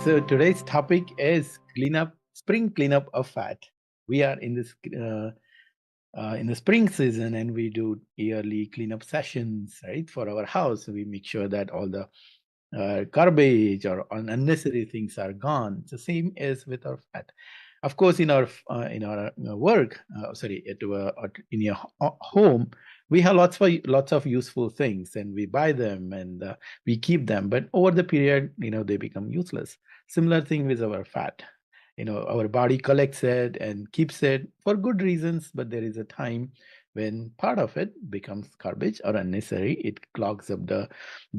So today's topic is spring cleanup of fat. We are in the spring season, and we do yearly cleanup sessions, right, for our house. We make sure that all the garbage or unnecessary things are gone. It's the same as with our fat. Of course, in our work, in your home, we have lots of useful things, and we buy them and we keep them. But over the period, they become useless. Similar thing with our fat. Our body collects it and keeps it for good reasons, but there is a time when part of it becomes garbage or unnecessary. It clogs up the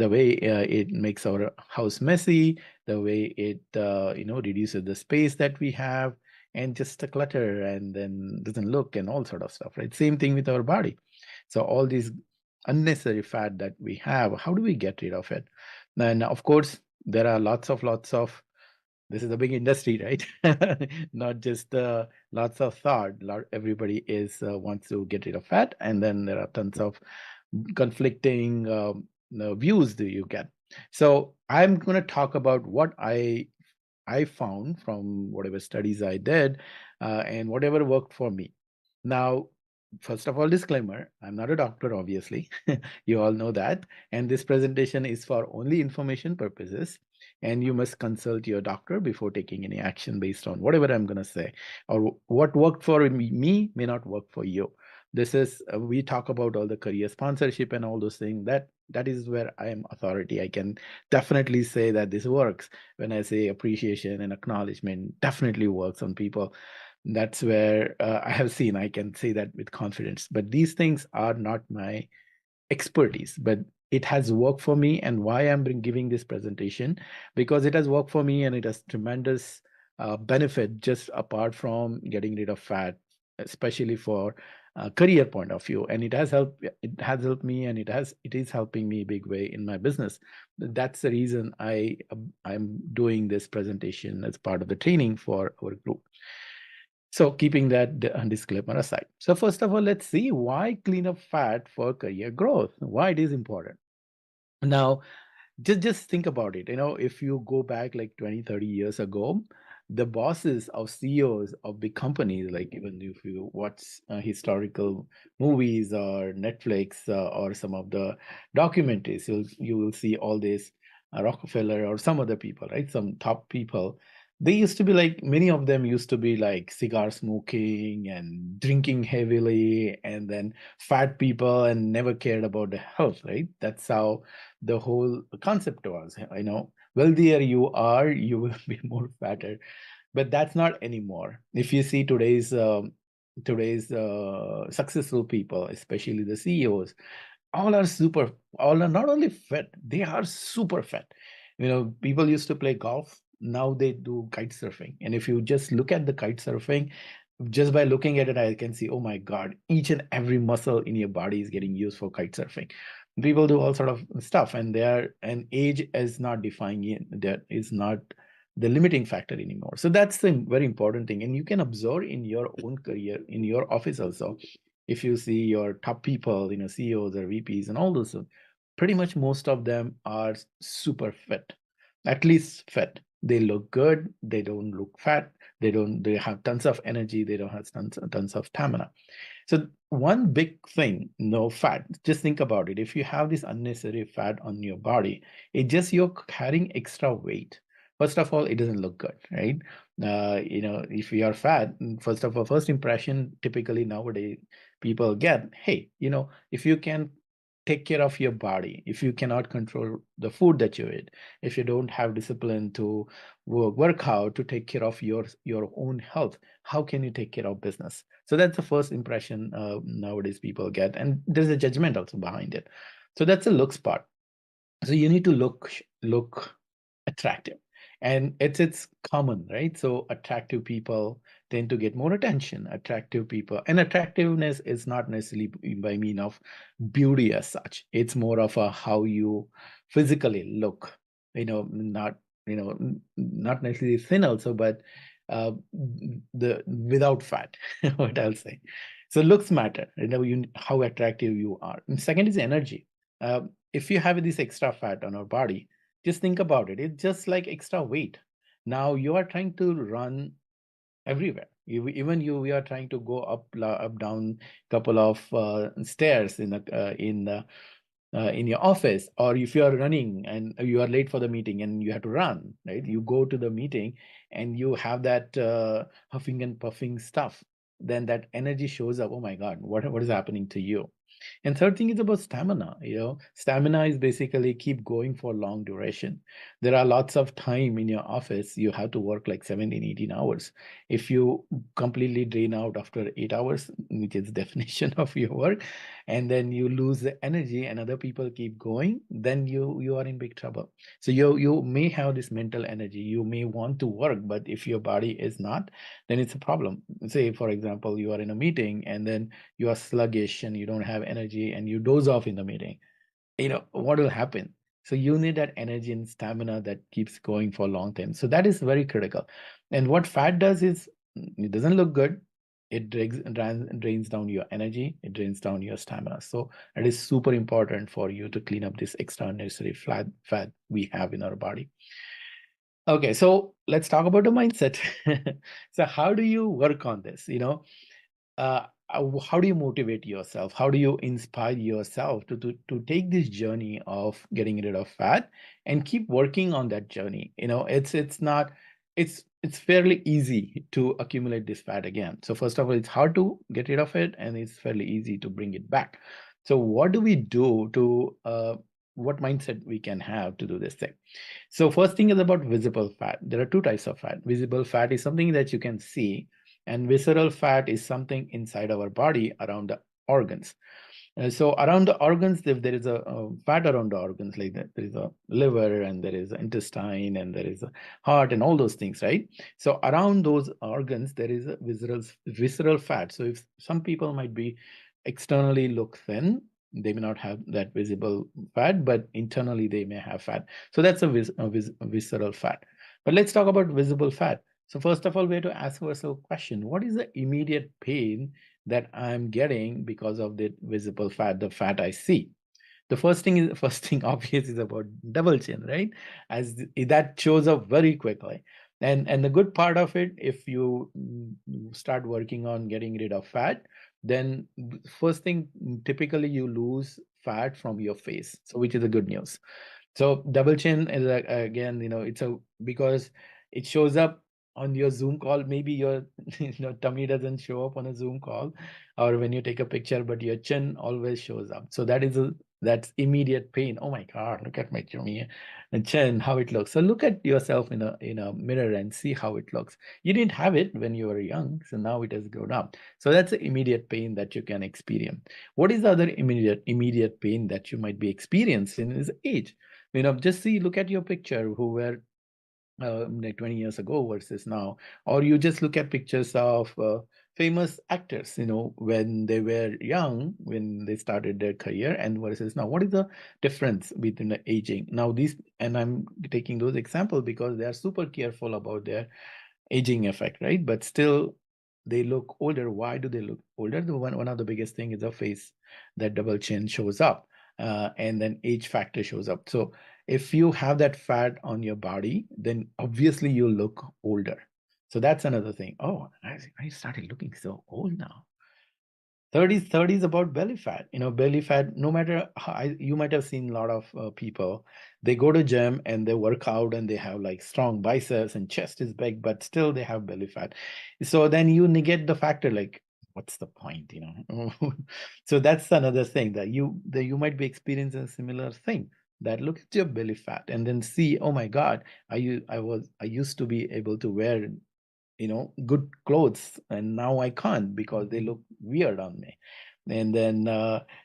way it makes our house messy, the way it reduces the space that we have, and just a clutter, and then doesn't look, and all sort of stuff, right? Same thing with our body. So all these unnecessary fat that we have, how do we get rid of it? And of course, there are lots of this is a big industry, right? Not just lots of thought. Everybody is wants to get rid of fat, and then there are tons of conflicting views that you get. So I'm going to talk about what I found from whatever studies I did, and whatever worked for me. Now, first of all, disclaimer: I'm not a doctor, obviously. You all know that, and this presentation is for only information purposes, and you must consult your doctor before taking any action based on whatever I'm going to say, or what worked for me may not work for you. This is we talk about all the career sponsorship and all those things. That is where I am authority. I can definitely say that this works. When I say appreciation and acknowledgement definitely works on people, that's where I have seen, I can say that with confidence. But these things are not my expertise, but it has worked for me. And why I'm giving this presentation, because it has worked for me, and it has tremendous benefit just apart from getting rid of fat, especially for a career point of view. And it has helped me, and it is helping me big way in my business. That's the reason I'm doing this presentation as part of the training for our group. So keeping that disclaimer aside. So first of all, let's see why clean up fat for career growth, why it is important. Now, just think about it. If you go back like 20, 30 years ago, the bosses of CEOs of big companies, like even if you watch historical movies or Netflix or some of the documentaries, you will see all this Rockefeller or some other people, right? Some top people. They used to be like, many of them used to be like cigar smoking and drinking heavily, and then fat people, and never cared about the health, right? That's how the whole concept was. Wealthier you are, you will be more fatter. But that's not anymore. If you see today's successful people, especially the CEOs, all are not only fit, they are super fit. People used to play golf, now they do kite surfing. And if you just look at the kite surfing, just by looking at it, I can see, oh my God, each and every muscle in your body is getting used for kite surfing. People do all sort of stuff, and age is not defining it. That is not the limiting factor anymore. So that's the very important thing. And you can observe in your own career, in your office also. If you see your top people, CEOs or VPs and all those, pretty much most of them are super fit, at least fit. They look good. They don't look fat. They have tons of energy. They don't have tons of stamina. So one big thing, no fat. Just think about it. If you have this unnecessary fat on your body, it just you're carrying extra weight. First of all, it doesn't look good, right? If you are fat, first of all, first impression typically nowadays people get, hey, if you can take care of your body, if you cannot control the food that you eat, if you don't have discipline to work out to take care of your own health, how can you take care of business? So that's the first impression nowadays people get, and there's a judgment also behind it. So that's the looks part. So you need to look attractive, and it's common, right? So attractive people tend to get more attention. Attractive people, and attractiveness is not necessarily by mean of beauty as such. It's more of a how you physically look. Not not necessarily thin also, but the without fat. What I'll say. So looks matter. How attractive you are. And second is energy. If you have this extra fat on our body, just think about it. It's just like extra weight. Now you are trying to run everywhere. We are trying to go up, down couple of stairs in your office, or if you are running and you are late for the meeting and you have to run, right? You go to the meeting and you have that huffing and puffing stuff. Then that energy shows up. Oh my God, what is happening to you? And third thing is about stamina. Stamina is basically keep going for long duration. There are lots of time in your office. You have to work like 17, 18 hours. If you completely drain out after 8 hours, which is definition of your work, and then you lose the energy and other people keep going, then you are in big trouble. So you may have this mental energy. You may want to work, but if your body is not, then it's a problem. Say, for example, you are in a meeting and then you are sluggish and you don't have energy and you doze off in the meeting, what will happen? So you need that energy and stamina that keeps going for a long time. So that is very critical. And what fat does is it doesn't look good. It drains down your energy, it drains down your stamina. So it is super important for you to clean up this extra unnecessary fat we have in our body. Okay, so let's talk about the mindset. So how do you work on this? How do you motivate yourself? How do you inspire yourself to take this journey of getting rid of fat and keep working on that journey? It's not it's fairly easy to accumulate this fat again. So first of all, it's hard to get rid of it, and it's fairly easy to bring it back. So what do we do to what mindset we can have to do this thing? So first thing is about visible fat. There are two types of fat. Visible fat is something that you can see, and visceral fat is something inside our body around the organs. So around the organs, if there is a fat around the organs, like that, there is a liver and there is intestine and there is a heart and all those things, right? So around those organs, there is a visceral fat. So if some people might be externally look thin, they may not have that visible fat, but internally they may have fat. So that's a visceral fat. But let's talk about visible fat. So first of all, we have to ask ourselves a question: what is the immediate pain that I'm getting because of the visible fat, the fat I see? The first thing obvious is about double chin, right? As that shows up very quickly. And the good part of it, if you start working on getting rid of fat, then first thing, typically you lose fat from your face, so which is a good news. So double chin is again, it's a because it shows up on your Zoom call. Maybe your tummy doesn't show up on a Zoom call or when you take a picture, but your chin always shows up. So that's immediate pain. Oh my God, look at my tummy and chin, how it looks. So look at yourself in a mirror and see how it looks. You didn't have it when you were young, so now it has grown up. So that's the immediate pain that you can experience. What is the other immediate pain that you might be experiencing is age. Just look at your picture who were like 20 years ago versus now, or you just look at pictures of famous actors, when they were young, when they started their career, and versus now. What is the difference between the aging? Now, and I'm taking those examples because they are super careful about their aging effect, right? But still, they look older. Why do they look older? One of the biggest thing is the face, that double chin shows up, and then age factor shows up. So if you have that fat on your body, then obviously you look older. So that's another thing. Oh, I started looking so old now. 30s about belly fat. Belly fat, no matter how, you might have seen a lot of people, they go to gym and they work out and they have like strong biceps and chest is big, but still they have belly fat. So then you negate the factor, like, what's the point? So that's another thing that you might be experiencing a similar thing. That look at your belly fat and then see, oh my God, I used to be able to wear good clothes, and now I can't because they look weird on me. And then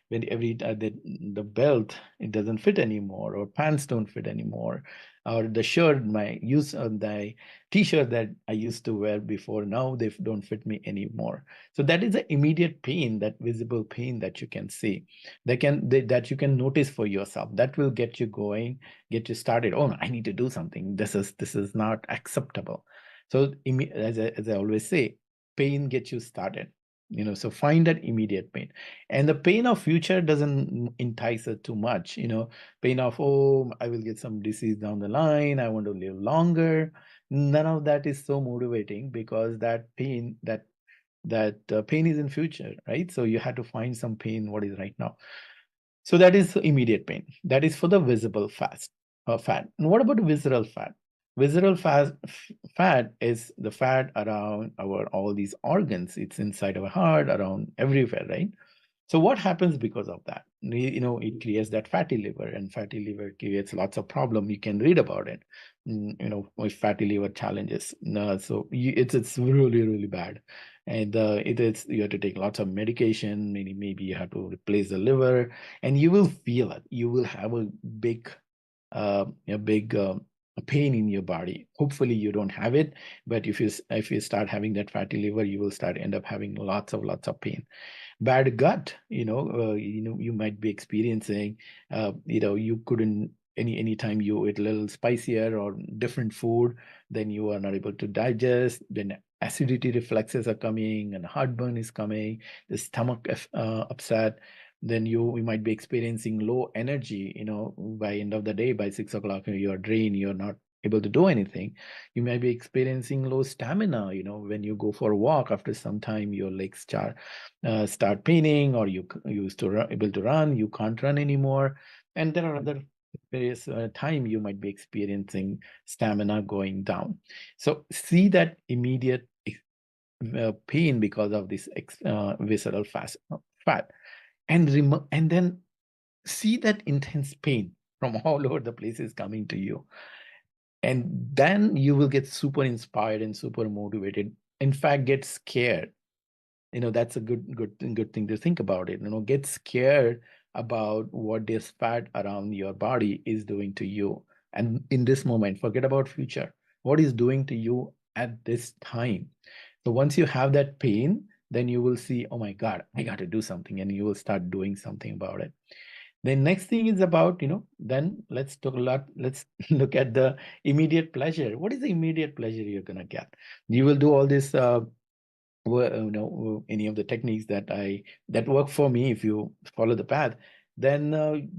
when the belt, it doesn't fit anymore, or pants don't fit anymore, or the shirt, the t-shirt that I used to wear before, now they don't fit me anymore. So that is the immediate pain, that visible pain that you can see, that you can notice for yourself. That will get you going, get you started. Oh, I need to do something. This is not acceptable. So as I always say, pain gets you started. So find that immediate pain. And the pain of future doesn't entice us too much. Pain of, oh, I will get some disease down the line, I want to live longer. None of that is so motivating, because that pain is in future, right? So you have to find some pain what is right now. So that is immediate pain. That is for the visible fat. And what about visceral fat? Visceral fat is the fat around our all these organs. It's inside our heart, around everywhere, right? So what happens because of that? It creates that fatty liver, and fatty liver creates lots of problem. You can read about it, with fatty liver challenges. So it's really, really bad. And you have to take lots of medication. Maybe you have to replace the liver, and you will feel it. You will have a big pain in your body. Hopefully you don't have it, but if you start having that fatty liver, you will end up having lots of pain. Bad gut, you might be experiencing, you couldn't anytime you eat a little spicier or different food, then you are not able to digest, then acidity reflexes are coming and heartburn is coming, the stomach upset. Then we might be experiencing low energy, by end of the day, by 6 o'clock, you're drained, you're not able to do anything. You might be experiencing low stamina, when you go for a walk, after some time your legs start paining, or you used to able to run, you can't run anymore. And there are other various time you might be experiencing stamina going down. So see that immediate pain because of this visceral fat, and then see that intense pain from all over the places coming to you, and then you will get super inspired and super motivated. In fact, get scared. That's a good thing to think about it. Get scared about what this fat around your body is doing to you, and in this moment, forget about future, what is doing to you at this time. So once you have that pain, then you will see, oh my God, I got to do something, and you will start doing something about it. The next thing is about, then let's look at the immediate pleasure. What is the immediate pleasure you're gonna get? You will do all this any of the techniques that work for me. If you follow the path, then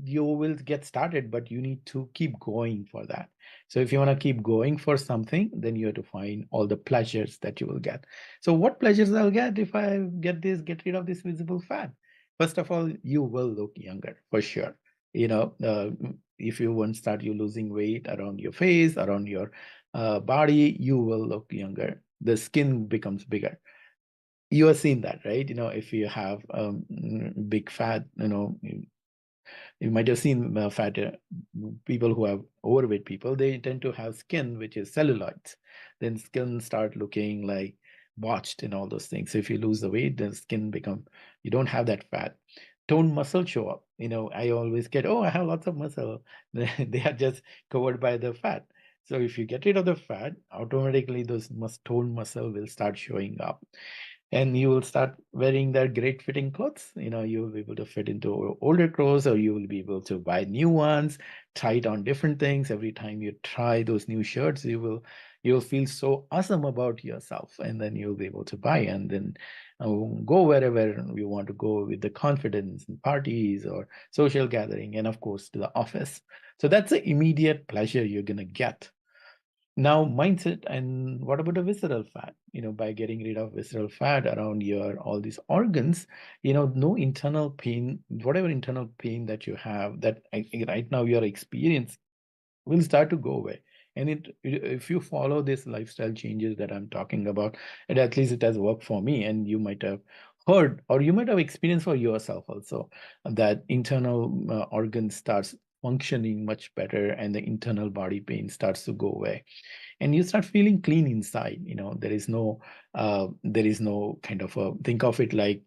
you will get started, but you need to keep going for that. So if you want to keep going for something, then you have to find all the pleasures that you will get. So what pleasures I'll get if I get rid of this visible fat? First of all, you will look younger for sure. If you once start you losing weight around your face, around your body, you will look younger. The skin becomes bigger. You have seen that, right? If you have big fat, you might have seen fat people who have overweight people, they tend to have skin which is celluloids. Then skin start looking like botched and all those things. So if you lose the weight, the skin become, you don't have that fat. Toned muscle show up. I always get, oh, I have lots of muscle. They are just covered by the fat. So if you get rid of the fat, automatically those toned muscle will start showing up, and you will start wearing that great fitting clothes. You will be able to fit into older clothes, or you will be able to buy new ones, try it on different things. Every time you try those new shirts, you'll feel so awesome about yourself, and then you'll be able to buy, and then go wherever you want to go with the confidence in parties or social gathering, and of course to the office. So that's the immediate pleasure you're going to get. Now, mindset, and what about the visceral fat? By getting rid of visceral fat around your all these organs, no internal pain, whatever internal pain that you have, that right now you're experiencing, will start to go away. And if you follow this lifestyle changes that I'm talking about, and at least it has worked for me, and you might have heard or you might have experienced for yourself also, that internal organ starts functioning much better, and the internal body pain starts to go away, and you start feeling clean inside. There is no kind of think of it like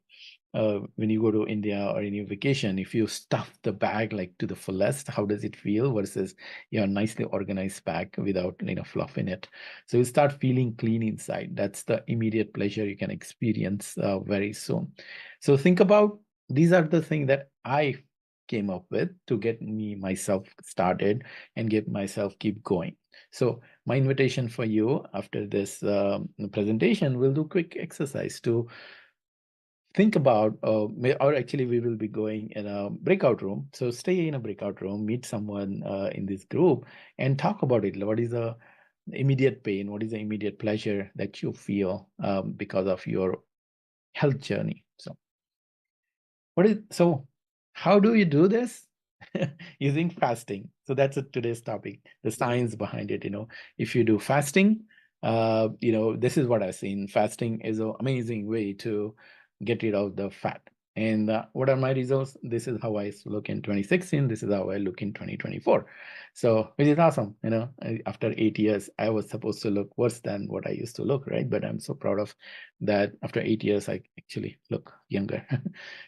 when you go to India or any vacation, if you stuff the bag like to the fullest, how does it feel versus your nicely organized bag without fluff in it? So you start feeling clean inside. That's the immediate pleasure you can experience very soon. So think about, these are the things that I came up with to get me myself started and get myself keep going. So my invitation for you after this presentation, we'll do quick exercise to think about, or actually, we will be going in a breakout room. So stay in a breakout room, meet someone in this group, and talk about it. What is the immediate pain? What is the immediate pleasure that you feel because of your health journey? So how do you do this? Using fasting. So that's today's topic, the science behind it. If you do fasting, this is what I've seen. Fasting is an amazing way to get rid of the fat. And what are my results? This is how I look in 2016. This is how I look in 2024. So, which is awesome. After 8 years, I was supposed to look worse than what I used to look, right? But I'm so proud of that. After 8 years, I actually look younger.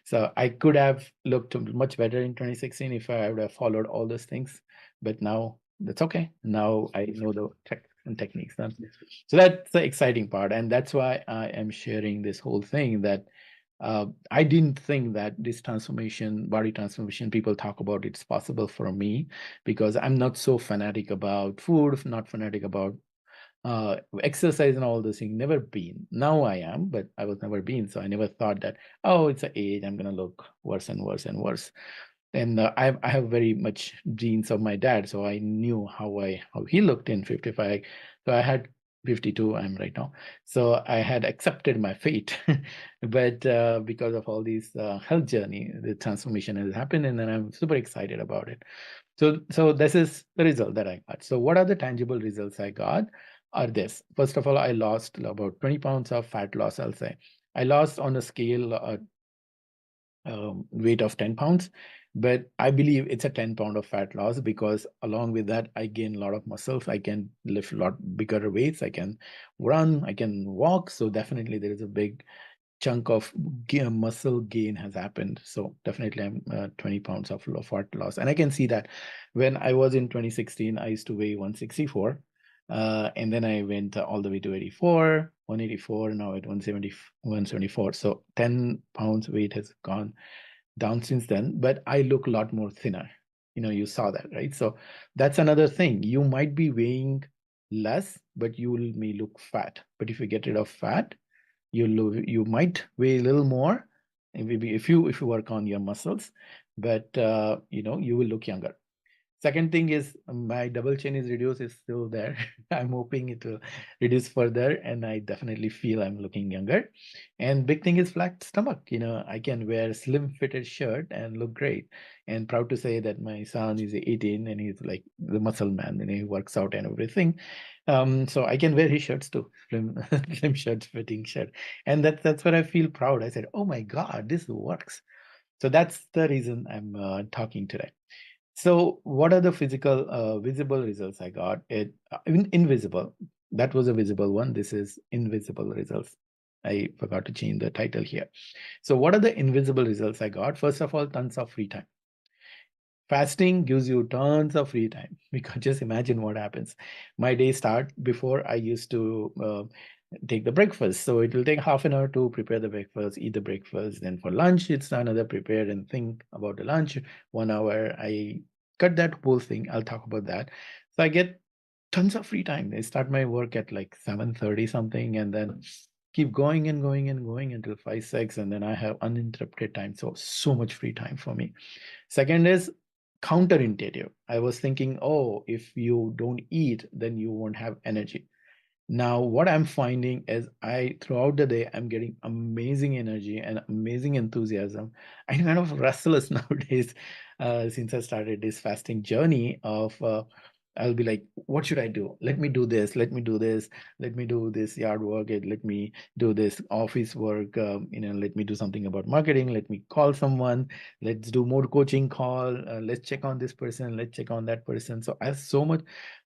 So I could have looked much better in 2016 if I would have followed all those things. But now that's okay. Now I know the tech and techniques. So that's the exciting part. And that's why I am sharing this whole thing that I didn't think that this transformation, body transformation, people talk about it's possible for me because I'm not so fanatic about food, not fanatic about exercise and all those things. Never been. Now I am, but I was never been. So I never thought that, oh, it's an age, I'm gonna look worse and worse and worse. And I have very much genes of my dad, so I knew how he looked in 55. So I had 52. I'm right now. So I had accepted my fate, but because of all these health journey, the transformation has happened, and then I'm super excited about it. So this is the result that I got. So what are the tangible results I got? Are this. First of all, I lost about 20 pounds of fat loss, I'll say. I lost on a scale weight of 10 pounds, but I believe it's a 10 pound of fat loss because along with that, I gain a lot of muscles. I can lift a lot bigger weights. I can run, I can walk. So definitely there is a big chunk of muscle gain has happened. So definitely I'm 20 pounds of fat loss. And I can see that when I was in 2016, I used to weigh 164. And then I went all the way to 84, 184, now at 170, 174. So 10 pounds weight has gone down since then, but I look a lot more thinner. You saw that, right? So that's another thing. You might be weighing less, but may look fat. But if you get rid of fat, you might weigh a little more, and maybe if you work on your muscles, but you will look younger. Second thing is my double chin is reduced, is still there. I'm hoping it will reduce further, and I definitely feel I'm looking younger. And big thing is flat stomach. I can wear slim fitted shirt and look great. And proud to say that my son is 18 and he's like the muscle man and he works out and everything. So I can wear his shirts too, slim, slim shirts, fitting shirt. And that's what I feel proud. I said, oh my God, this works. So that's the reason I'm talking today. So, what are the physical, visible results I got? Invisible. That was a visible one. This is invisible results. I forgot to change the title here. So, what are the invisible results I got? First of all, tons of free time. Fasting gives you tons of free time because just imagine what happens. My day start before I used to take the breakfast. So it will take half an hour to prepare the breakfast, eat the breakfast. Then for lunch, it's another prepare and think about the lunch. 1 hour, I cut that whole thing. I'll talk about that. So I get tons of free time. I start my work at like 7:30 something and then keep going and going and going until 5, 6. And then I have uninterrupted time. So much free time for me. Second is counterintuitive. I was thinking, oh, if you don't eat, then you won't have energy. Now, what I'm finding is throughout the day, I'm getting amazing energy and amazing enthusiasm. I'm kind of restless nowadays since I started this fasting journey of I'll be like, what should I do? Let me do this. Let me do this. Let me do this yard work. Let me do this office work. Let me do something about marketing. Let me call someone. Let's do more coaching call. Let's check on this person. Let's check on that person. So I have so much.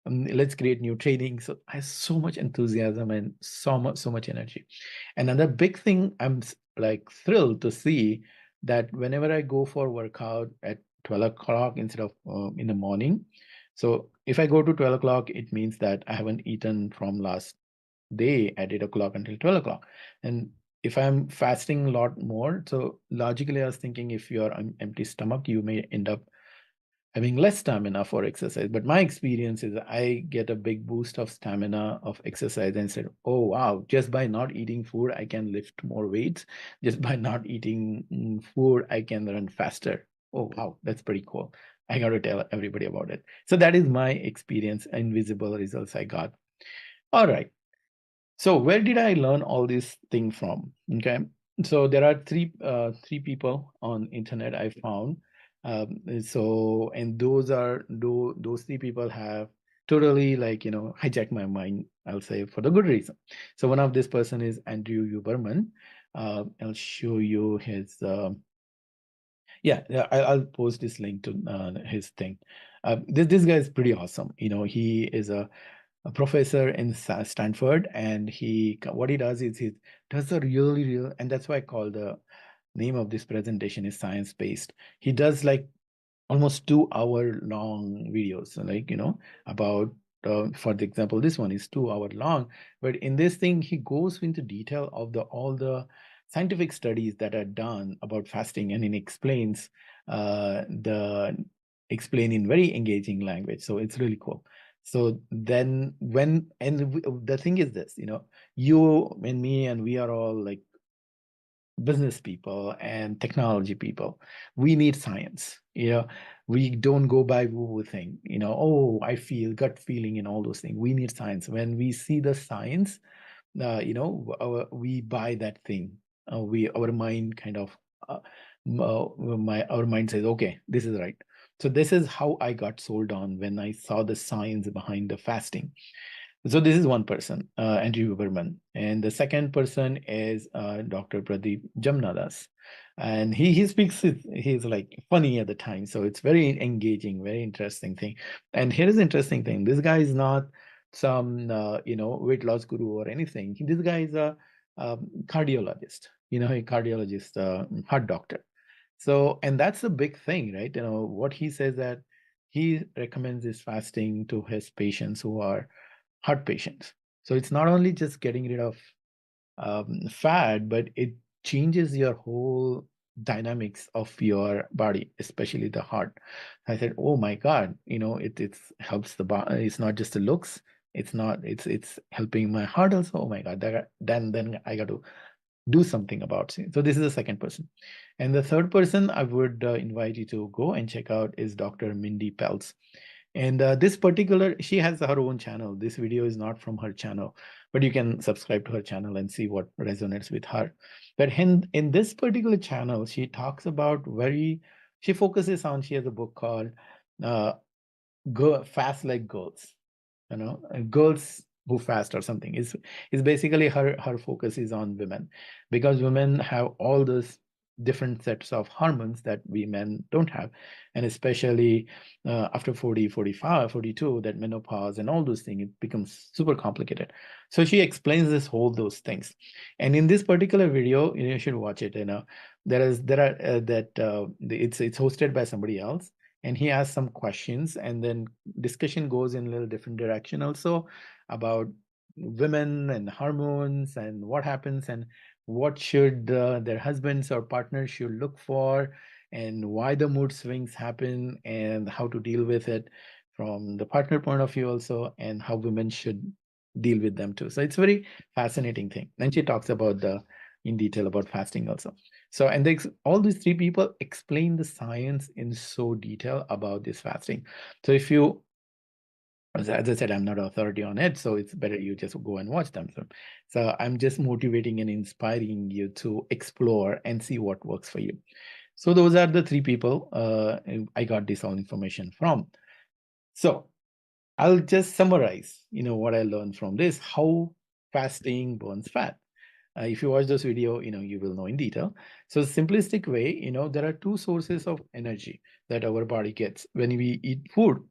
Let's create new training. So I have so much enthusiasm and so much energy. Another big thing I'm like thrilled to see that whenever I go for workout at 12 o'clock instead of in the morning. So if I go to 12 o'clock, it means that I haven't eaten from last day at 8 o'clock until 12 o'clock. And if I'm fasting a lot more, so logically I was thinking if you're on empty stomach, you may end up having less stamina for exercise. But my experience is I get a big boost of stamina of exercise and said, oh, wow, just by not eating food, I can lift more weights. Just by not eating food, I can run faster. Oh, wow, that's pretty cool. I got to tell everybody about it. So that is my experience, invisible results I got. All right. So where did I learn all these things from? Okay, so there are three people on internet I found. So and those three people have totally like hijacked my mind. I'll say for the good reason. So one of this person is Andrew Huberman. I'll show you his. Yeah, I'll post this link to his thing. This guy is pretty awesome. He is a professor in Stanford, and what he does is he does a really real, and that's why I call the name of this presentation is science based. He does like almost 2 hour long videos, so like about for the example, this one is 2 hour long, but in this thing he goes into detail of the all the scientific studies that are done about fasting, and he explain in very engaging language, so it's really cool. So then the thing is this, you and me and we are all like business people and technology people. We need science. We don't go by woo-woo thing. Oh, I feel gut feeling and all those things. We need science. When we see the science, we buy that thing. Our mind kind of our mind says, okay, this is right. So this is how I got sold on when I saw the science behind the fasting. So this is one person, Andrew Huberman, and the second person is Dr. Pradeep Jamnadas, and he speaks. He's like funny at the time, so it's very engaging, very interesting thing. And here is the interesting thing: this guy is not some weight loss guru or anything. This guy is a cardiologist. A cardiologist, heart doctor. So, and that's the big thing, right? What he says that he recommends is fasting to his patients who are heart patients. So it's not only just getting rid of fat, but it changes your whole dynamics of your body, especially the heart. I said, oh my God, it helps the body. It's not just the looks. It's helping my heart also. Oh my God, then I got to do something about it. So this is the second person. And the third person I would invite you to go and check out is Dr. Mindy Pelz. And this particular, she has her own channel. This video is not from her channel, but you can subscribe to her channel and see what resonates with her. But in this particular channel, she talks about she focuses on, she has a book called uh, Fast Like Girls, girls who fast or something. Is basically her focus is on women, because women have all those different sets of hormones that we men don't have, and especially after 40, 45, 42, that menopause and all those things, it becomes super complicated. So she explains this whole those things, and in this particular video, you should watch it. It's hosted by somebody else, and he asks some questions, and then discussion goes in a little different direction also about women and hormones and what happens and what should their husbands or partners should look for, and why the mood swings happen, and how to deal with it from the partner point of view also, and how women should deal with them too. So it's very fascinating thing. And she talks about the in detail about fasting also. So, and all these three people explain the science in so detail about this fasting. So if you, as I said, I'm not an authority on it, so it's better you just go and watch them. So I'm just motivating and inspiring you to explore and see what works for you. So those are the three people I got this all information from. So I'll just summarize, what I learned from this, how fasting burns fat. If you watch this video, you will know in detail. So simplistic way, there are two sources of energy that our body gets. When we eat food,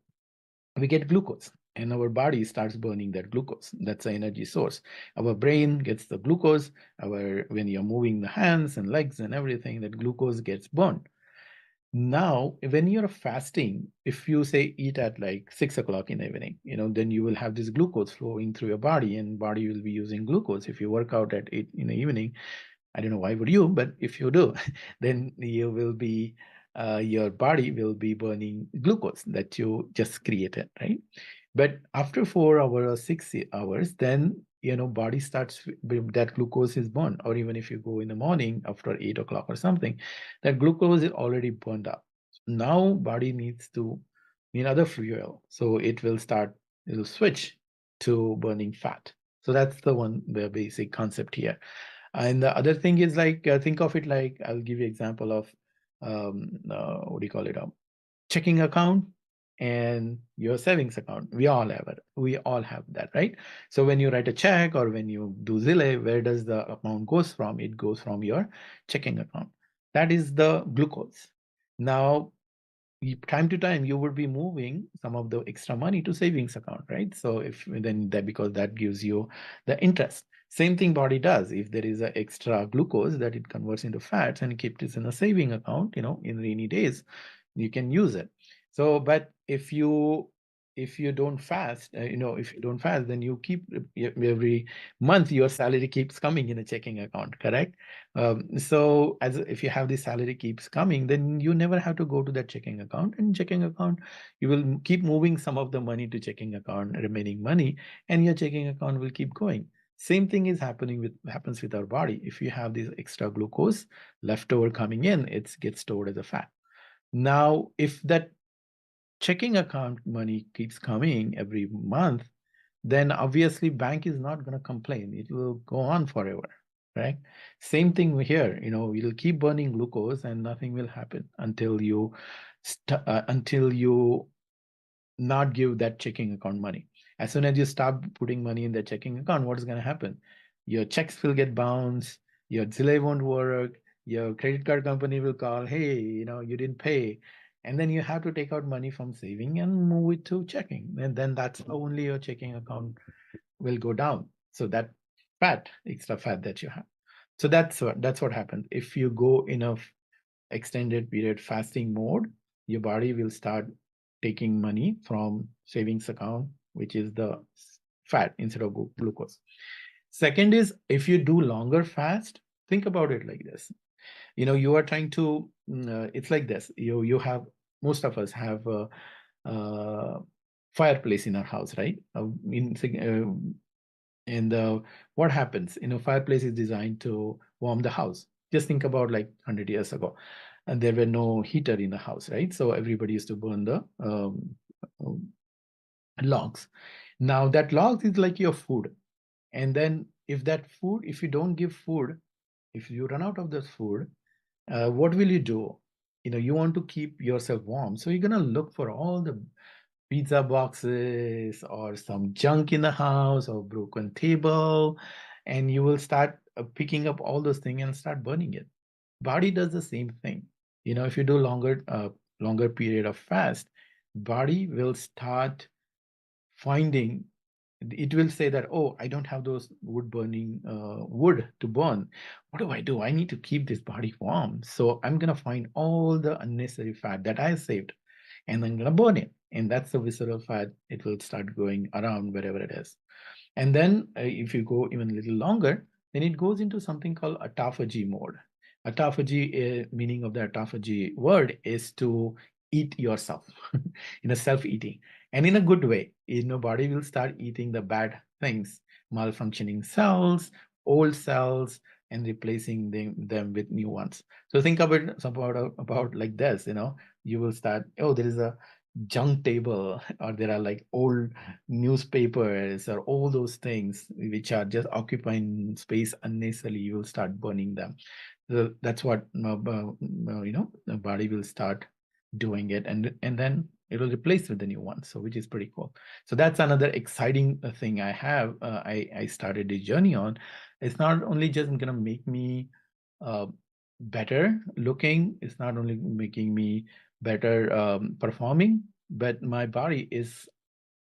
we get glucose, and our body starts burning that glucose. That's the energy source. Our brain gets the glucose. When you're moving the hands and legs and everything, that glucose gets burned. Now, when you're fasting, if you say eat at like 6 o'clock in the evening, then you will have this glucose flowing through your body, and body will be using glucose. If you work out at 8 in the evening, I don't know why would you, but if you do, then you will be your body will be burning glucose that you just created, right? But after 4 hours or 6 hours, then body starts that glucose is burned. Or even if you go in the morning after 8 o'clock or something, that glucose is already burned up. Now body needs to need other fuel, so it'll switch to burning fat. So that's the basic concept here. And the other thing is like think of it like I'll give you example of what do you call it? Checking account and your savings account. We all have it. We all have that, right? So when you write a check or when you do Zelle, where does the amount goes from? It goes from your checking account. That is the glucose. Now time to time you would be moving some of the extra money to savings account, right? So if then that, because that gives you the interest. Same thing body does. If there is a extra glucose, that it converts into fats and keeps it in a saving account, in rainy days you can use it. So but if you don't fast, if you don't fast, then you keep every month your salary keeps coming in a checking account, correct? So as if you have the salary keeps coming, then you never have to go to that checking account. And checking account, you will keep moving some of the money to checking account, remaining money, and your checking account will keep going. Same thing is happens with our body. If you have this extra glucose leftover coming in, it gets stored as a fat. Now, if that checking account money keeps coming every month, then obviously bank is not going to complain. It will go on forever, right? Same thing here. You'll keep burning glucose and nothing will happen until you not give that checking account money. As soon as you stop putting money in the checking account, what is going to happen? Your checks will get bounced, your Zelle won't work, your credit card company will call, hey, you didn't pay. And then you have to take out money from saving and move it to checking. And then that's only your checking account will go down. So that extra fat that you have. So that's what happens. If you go in a extended period fasting mode, your body will start taking money from savings account, which is the fat instead of glucose. Second is if you do longer fast, think about it like this. You are trying to, it's like this. You have, most of us have a fireplace in our house, right? And what happens? Fireplace is designed to warm the house. Just think about like 100 years ago, and there were no heater in the house, right? So everybody used to burn the logs. Now that logs is like your food, and then if you don't give food, if you run out of this food, what will you do? You want to keep yourself warm, so you're gonna look for all the pizza boxes or some junk in the house or broken table, and you will start picking up all those things and start burning it. Body does the same thing. If you do longer period of fast, body will start finding, it will say that, oh, I don't have those wood to burn. What do? I need to keep this body warm, so I'm gonna find all the unnecessary fat that I saved and I'm gonna burn it. And that's the visceral fat. It will start going around wherever it is. And then if you go even a little longer, then it goes into something called autophagy mode. Autophagy, meaning of the autophagy word is to eat yourself, in a self-eating, and in a good way. Body will start eating the bad things, malfunctioning cells, old cells, and replacing them with new ones. So think about like this. You will start. Oh, there is a junk table, or there are like old newspapers, or all those things which are just occupying space unnecessarily. You will start burning them. So that's what the body will start doing it, and then it will replace with the new one. So which is pretty cool. So that's another exciting thing I have. I started a journey on. It's not only just gonna make me uh, better looking. It's not only making me better performing, but my body is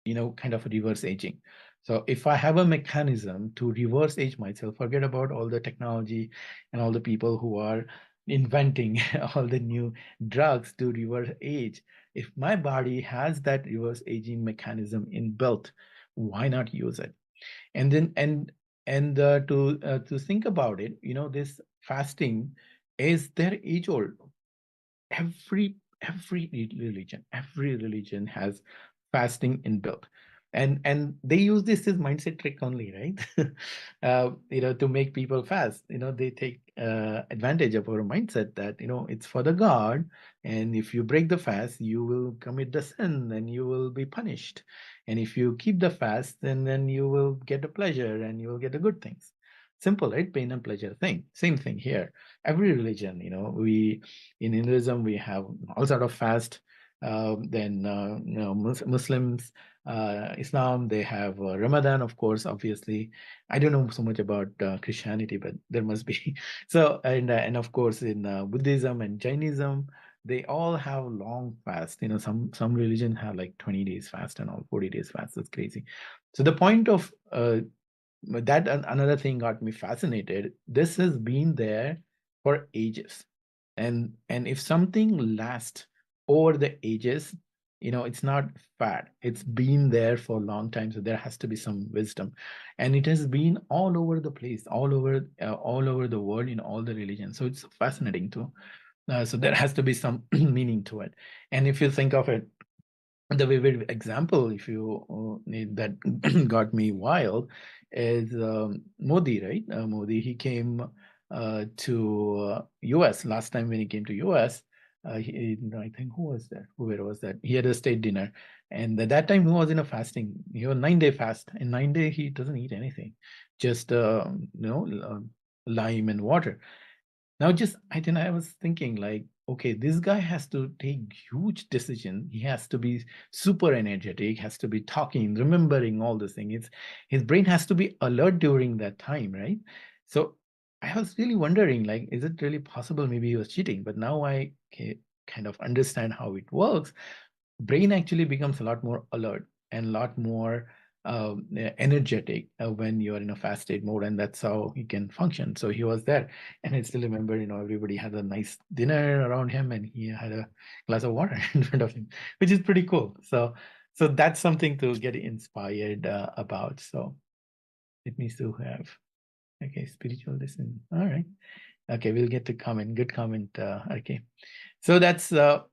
kind of reverse aging. So if I have a mechanism to reverse age myself, forget about all the technology and all the people who are inventing all the new drugs to reverse age. If my body has that reverse aging mechanism inbuilt, why not use it? And then to think about it, this fasting is their age old. every religion has fasting inbuilt, and they use this as mindset trick only, right? To make people fast. They take advantage of our mindset that it's for the god, and if you break the fast, you will commit the sin and you will be punished, and if you keep the fast, then you will get the pleasure and you will get the good things. Simple, right? Pain and pleasure thing. Same thing here. Every religion, we in Hinduism, we have all sort of fast. Then Muslims, Islam, they have Ramadan, of course. Obviously, I don't know so much about Christianity, but there must be. So, and of course in Buddhism and Jainism, they all have long fast. Some religion have like 20 days fast and all 40 days fast. That's crazy. So the point of that another thing got me fascinated. This has been there for ages, and if something lasts over the ages, it's not fad. It's been there for a long time, so there has to be some wisdom, and it has been all over the place, all over the world in all the religions. So it's fascinating too. So there has to be some meaning to it, and if you think of it, the vivid example, if you need that got me wild, is Modi, right? Modi, he came to US last time when he came to US. I think who was that? Whoever was that? He had a state dinner, and at that time he was in a fasting. He was 9 day fast. In 9 day, he doesn't eat anything, just lime and water. Now, just I was thinking like, okay, this guy has to take huge decision. He has to be super energetic, has to be talking, remembering all this thing. His brain has to be alert during that time, right? So I was really wondering, like, is it really possible? Maybe he was cheating, but now I kind of understand how it works. Brain actually becomes a lot more alert and a lot more energetic when you're in a fast state mode, and that's how he can function. So he was there, and I still remember, everybody had a nice dinner around him, and he had a glass of water in front of him, which is pretty cool. So that's something to get inspired about. So let me still have, okay, spiritual listen. All right, okay, we'll get to comment. Good comment. Okay, so that's about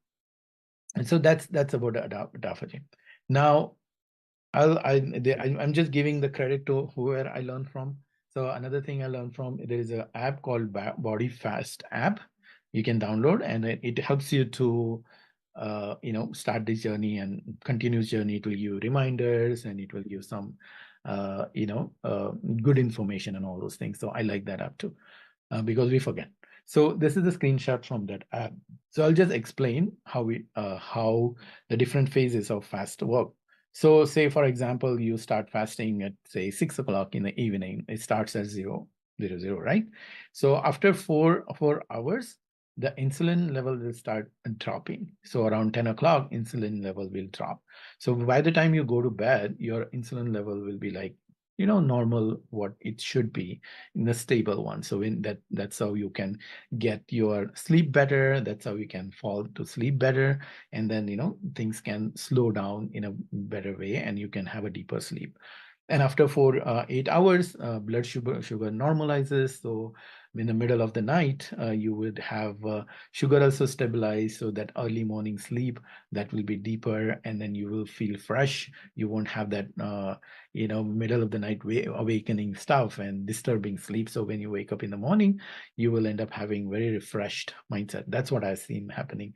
autophagy. Now, I'm just giving the credit to whoever I learned from. So another thing I learned from, there is an app called Body Fast app you can download, and it helps you to start this journey and continuous journey. It will give you reminders, and it will give some good information and all those things. So I like that app too, because we forget. So this is the screenshot from that app. So I'll just explain how the different phases of fast work. So say, for example, you start fasting at, say, 6 o'clock in the evening. It starts at 0:00, right? So after 4 hours, the insulin level will start dropping. So around 10 o'clock, insulin level will drop. So by the time you go to bed, your insulin level will be like, normal, what it should be, in a stable one. So that's how you can get your sleep better. That's how you can fall to sleep better. And then, things can slow down in a better way, and you can have a deeper sleep. And after 8 hours, blood sugar normalizes. So in the middle of the night, you would have sugar also stabilize, so that early morning sleep, that will be deeper, and then you will feel fresh. You won't have that middle of the night awakening stuff and disturbing sleep. So when you wake up in the morning, you will end up having very refreshed mindset. That's what I've seen happening.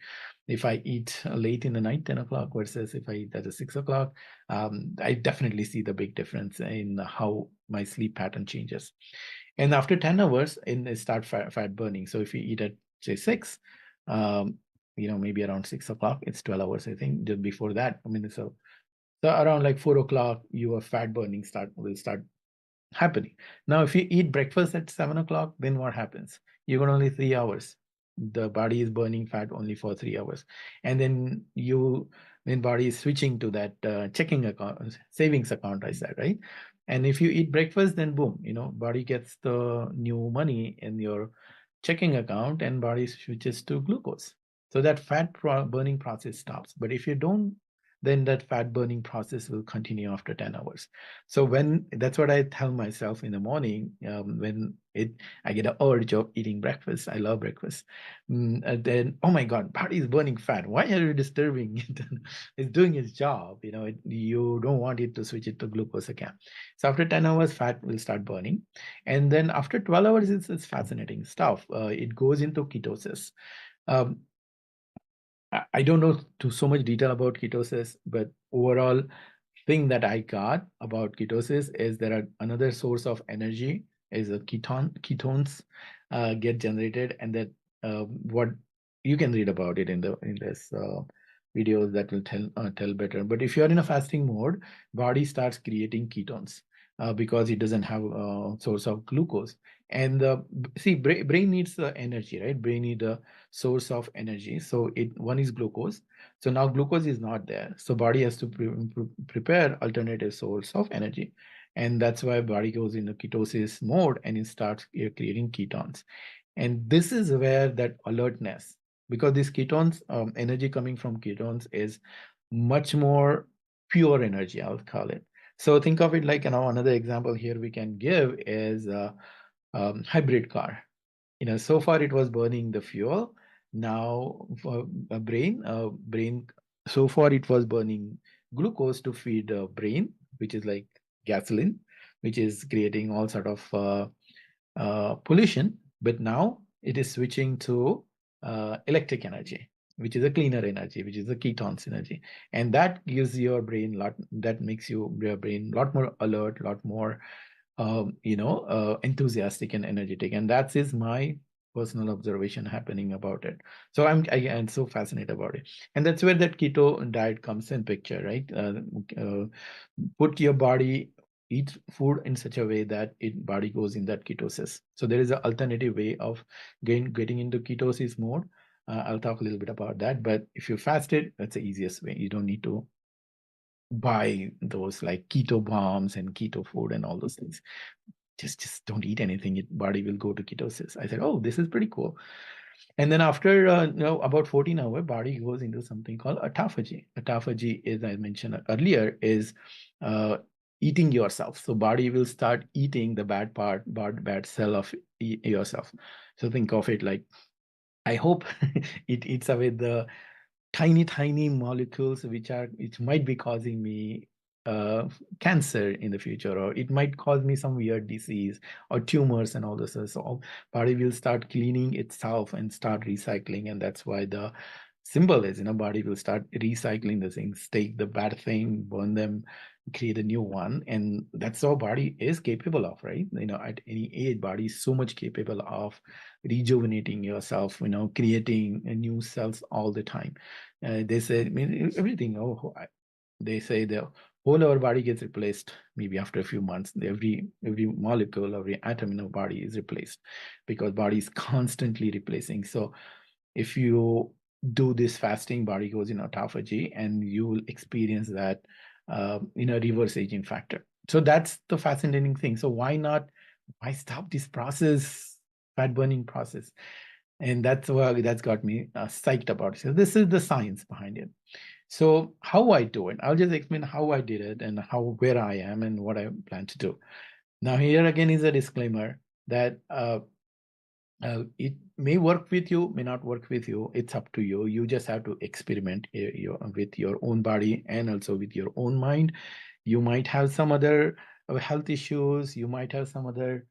If I eat late in the night, 10 o'clock, versus if I eat at 6 o'clock, I definitely see the big difference in how my sleep pattern changes. And after 10 hours, it start fat burning. So if you eat at, say, 6, maybe around 6 o'clock, it's 12 hours, I think, just before that. I mean, so around like 4 o'clock, your fat burning will start happening. Now, if you eat breakfast at 7 o'clock, then what happens? You got only 3 hours. The body is burning fat only for 3 hours, and then body is switching to that checking account, savings account, I said, right? And if you eat breakfast, then boom, body gets the new money in your checking account, and body switches to glucose. So that fat burning process stops. But if you don't then that fat burning process will continue after 10 hours. So that's what I tell myself in the morning, when I get an urge of eating breakfast. I love breakfast. And then, oh my God, body is burning fat. Why are you disturbing it? It's doing its job. You don't want it to switch it to glucose again. So after 10 hours, fat will start burning. And then after 12 hours, it's fascinating stuff. It goes into ketosis. Um, I don't know to so much detail about ketosis, but overall thing that I got about ketosis is there are another source of energy is a ketones get generated, and that what you can read about it in this videos that will tell better. But if you're in a fasting mode, body starts creating ketones because it doesn't have a source of glucose. And see, brain needs the energy, right? Brain need a source of energy. So one is glucose. So now glucose is not there. So body has to prepare alternative source of energy. And that's why body goes into ketosis mode and it starts creating ketones. And this is where that alertness, because these ketones, energy coming from ketones is much more pure energy, I'll call it. So think of it like, another example here we can give is hybrid car. So far it was burning the fuel. Now for a brain, so far it was burning glucose to feed brain, which is like gasoline, which is creating all sort of pollution. But now it is switching to electric energy, which is a cleaner energy, which is the ketones energy, and that gives your brain that makes your brain a lot more alert, a lot more enthusiastic and energetic. And that is my personal observation happening about it. So I'm so fascinated about it. And that's where that keto diet comes in picture, right? Put your body, eat food in such a way that body goes in that ketosis. So there is an alternative way of getting into ketosis mode. I'll talk a little bit about that. But if you fasted, that's the easiest way. You don't need to buy those like keto bombs and keto food and all those things. Just don't eat anything. Your body will go to ketosis. I said, oh, this is pretty cool. And then after about 14 hours, body goes into something called autophagy. Autophagy is, I mentioned earlier, is eating yourself. So body will start eating the bad cell of yourself. So think of it like, I hope it eats away the tiny molecules which might be causing me cancer in the future, or it might cause me some weird disease or tumors and all this. So body will start cleaning itself and start recycling, and that's why the symbol is, body will start recycling the things, take the bad thing, burn them, create a new one. And that's all body is capable of, right? At any age, body is so much capable of rejuvenating yourself, creating new cells all the time. They say, I mean, everything. They say the whole our body gets replaced maybe after a few months. Every molecule, every atom in our body is replaced because body is constantly replacing. So if you do this fasting, body goes in autophagy, and you will experience that reverse aging factor. So that's the fascinating thing. So why stop this process, fat burning process? And that's got me psyched about it. So this is the science behind it. So how I do it, I'll just explain how I did it and where I am and what I plan to do. Now here again is a disclaimer that it may work with you, may not work with you. It's up to you. You just have to experiment with your own body and also with your own mind. You might have some other health issues. You might have some other,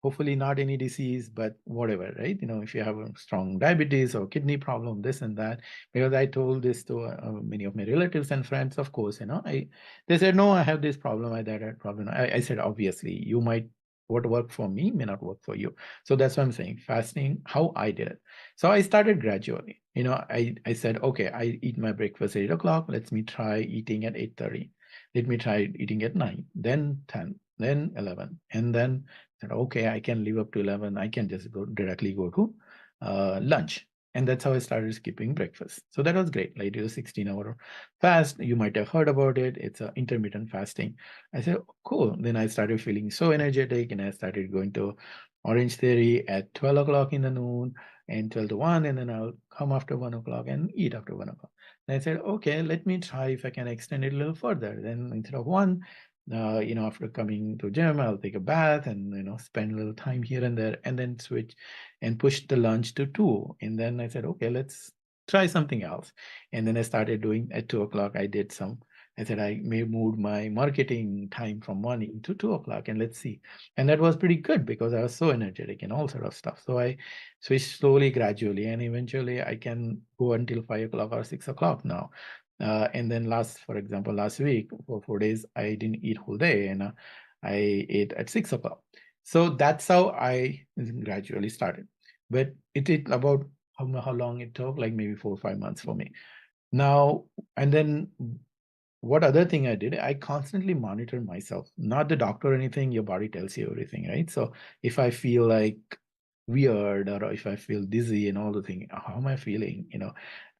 hopefully not any disease, but whatever, right? If you have a strong diabetes or kidney problem, this and that. Because I told this to many of my relatives and friends, of course, they said, no, I have this problem, that problem. I said, obviously, what worked for me may not work for you. So that's what I'm saying. Fasting, how I did it. So I started gradually. I said, okay, I eat my breakfast at 8 o'clock. Let me try eating at 8:30. Let me try eating at 9, then 10, then 11. And then said, okay, I can live up to 11. I can just directly go to lunch. And that's how I started skipping breakfast. So that was great. Like, it was a 16-hour fast. You might have heard about it. It's an intermittent fasting. I said, oh, cool. Then I started feeling so energetic, and I started going to Orange Theory at 12 o'clock in the noon and 12 to 1. And then I'll come after 1 o'clock and eat after 1 o'clock. And I said, okay, let me try if I can extend it a little further. Then instead of one, after coming to gym, I'll take a bath and spend a little time here and there, and then switch and push the lunch to two. And then I said, okay, let's try something else. And then I started doing at 2 o'clock. I did some. I said I may move my marketing time from morning to 2 o'clock, and let's see. And that was pretty good because I was so energetic and all sort of stuff. So I switched slowly, gradually, and eventually I can go until 5 o'clock or 6 o'clock now. And then for example, last week for 4 days, I didn't eat whole day, and I ate at 6 o'clock. So that's how I gradually started. But it did about how long it took, like maybe 4 or 5 months for me. Now, and then what other thing I did, I constantly monitor myself, not the doctor or anything. Your body tells you everything, right? So if I feel like weird or if I feel dizzy and all the thing, how am I feeling?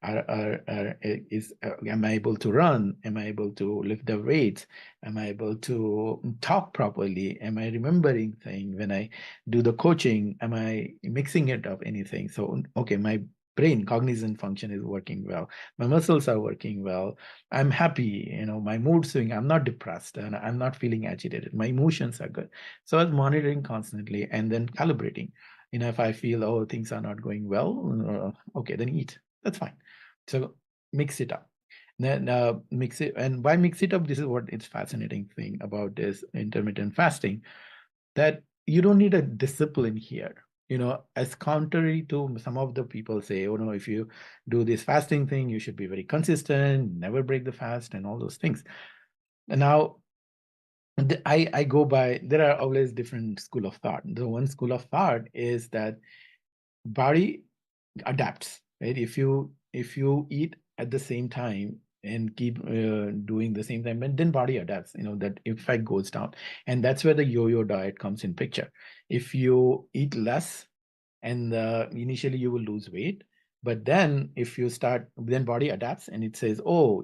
Am I able to run? Am I able to lift the weights? Am I able to talk properly? Am I remembering things when I do the coaching? Am I mixing it up anything? So, okay, my brain cognizant function is working well. My muscles are working well. I'm happy, my mood swing. I'm not depressed and I'm not feeling agitated. My emotions are good. So I was monitoring constantly and then calibrating. If I feel, oh, things are not going well, okay, then eat. That's fine. So mix it up. Then mix it, and by mix it up, this is what it's fascinating thing about this intermittent fasting, that you don't need a discipline here. As contrary to some of the people say, oh no, if you do this fasting thing, you should be very consistent, never break the fast, and all those things. And now I go by, there are always different school of thought. The one school of thought is that body adapts, right? If you eat at the same time and keep doing the same time, and then body adapts, that effect goes down. And that's where the yo-yo diet comes in picture. If you eat less and initially you will lose weight, but then if you start, then body adapts and it says, oh,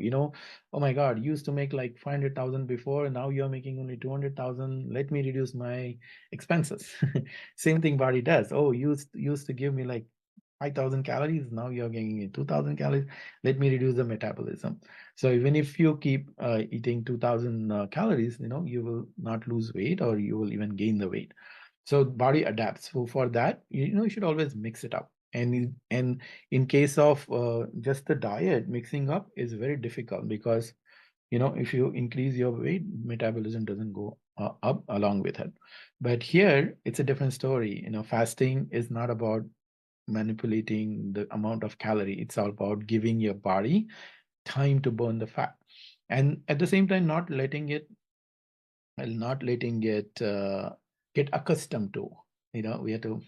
oh my god, you used to make like 500,000 before, and now you're making only 200,000, let me reduce my expenses. Same thing body does. Oh, you used to give me like 5,000 calories, now you're getting 2,000 calories, let me reduce the metabolism. So even if you keep eating 2,000 calories, you will not lose weight, or you will even gain the weight. So body adapts. So for that, you should always mix it up. And in case of just the diet, mixing up is very difficult because if you increase your weight, metabolism doesn't go up along with it. But here it's a different story. Fasting is not about manipulating the amount of calorie. It's all about giving your body time to burn the fat, and at the same time not letting it get accustomed to. We have to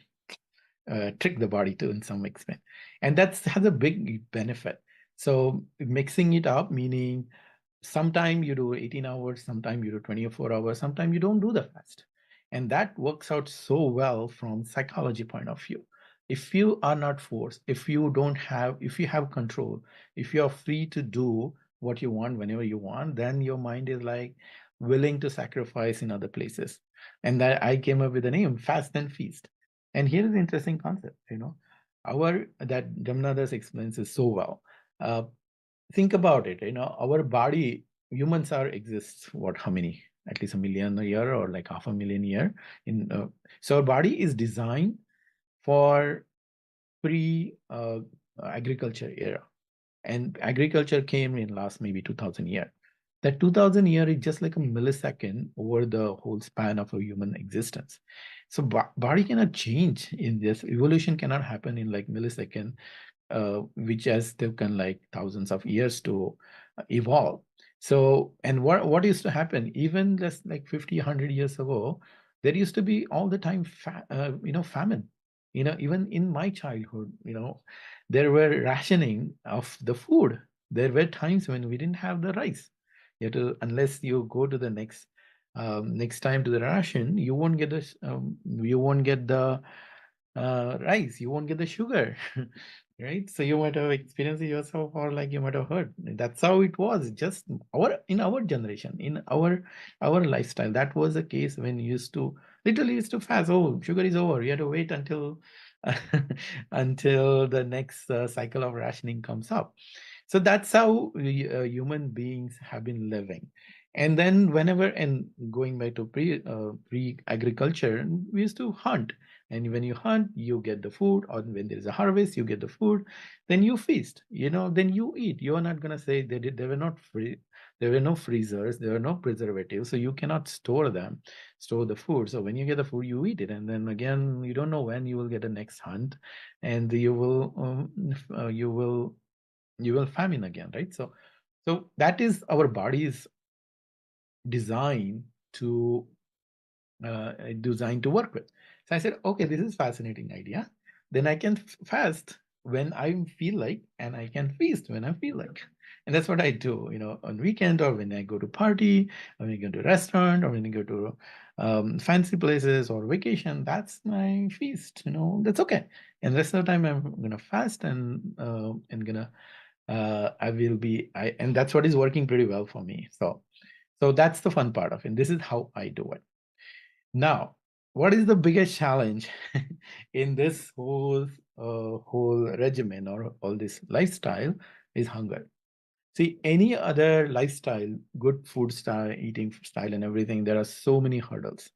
trick the body to in some extent, and that has a big benefit. So mixing it up, meaning sometime you do 18 hours, sometime you do 24 hours, sometime you don't do the fast. And that works out so well from psychology point of view. If you are not forced, if you have control, if you are free to do what you want whenever you want, then your mind is like willing to sacrifice in other places. And that I came up with the name fast and feast. And here is the interesting concept, our that Jamnadas explains it so well. Think about it, our body, humans are exists what, how many, at least 1 million a year or like 500,000 a year in so our body is designed for pre agriculture era, and agriculture came in last maybe 2000 year. That 2000 year is just like a millisecond over the whole span of a human existence. So body cannot change in this. Evolution cannot happen in like millisecond, which has taken like thousands of years to evolve. So, and what used to happen even just like 50, 100 years ago, there used to be all the time, famine. Even in my childhood, there were rationing of the food. There were times when we didn't have the rice. Unless you go to the next time to the ration, you won't get the rice, you won't get the sugar. Right? So you might have experienced it yourself, or like you might have heard. That's how it was. Just in our generation, in our lifestyle, that was the case when you literally used to fast. Oh, sugar is over. You had to wait until until the next cycle of rationing comes up. So that's how human beings have been living. And then whenever, and going back to pre agriculture, we used to hunt. And when you hunt, you get the food, or when there's a harvest, you get the food. Then you feast. Then you eat. You are not gonna say they were not free. There were no freezers. There were no preservatives, so you cannot store the food. So when you get the food, you eat it, and then again, you don't know when you will get the next hunt, and you will famine again, right? So that is our body's design to designed to work with. So I said, okay, this is fascinating idea. Then I can fast when I feel like, and I can feast when I feel like. And that's what I do, on weekend, or when I go to party, or when I go to restaurant, or when I go to fancy places or vacation. That's my feast. That's okay. And the rest of the time, I'm gonna fast and gonna I will be I and that's what is working pretty well for me. So that's the fun part of it. This is how I do it. Now, what is the biggest challenge in this whole regimen or all this lifestyle is hunger. See, any other lifestyle, good food style, eating style, and everything, there are so many hurdles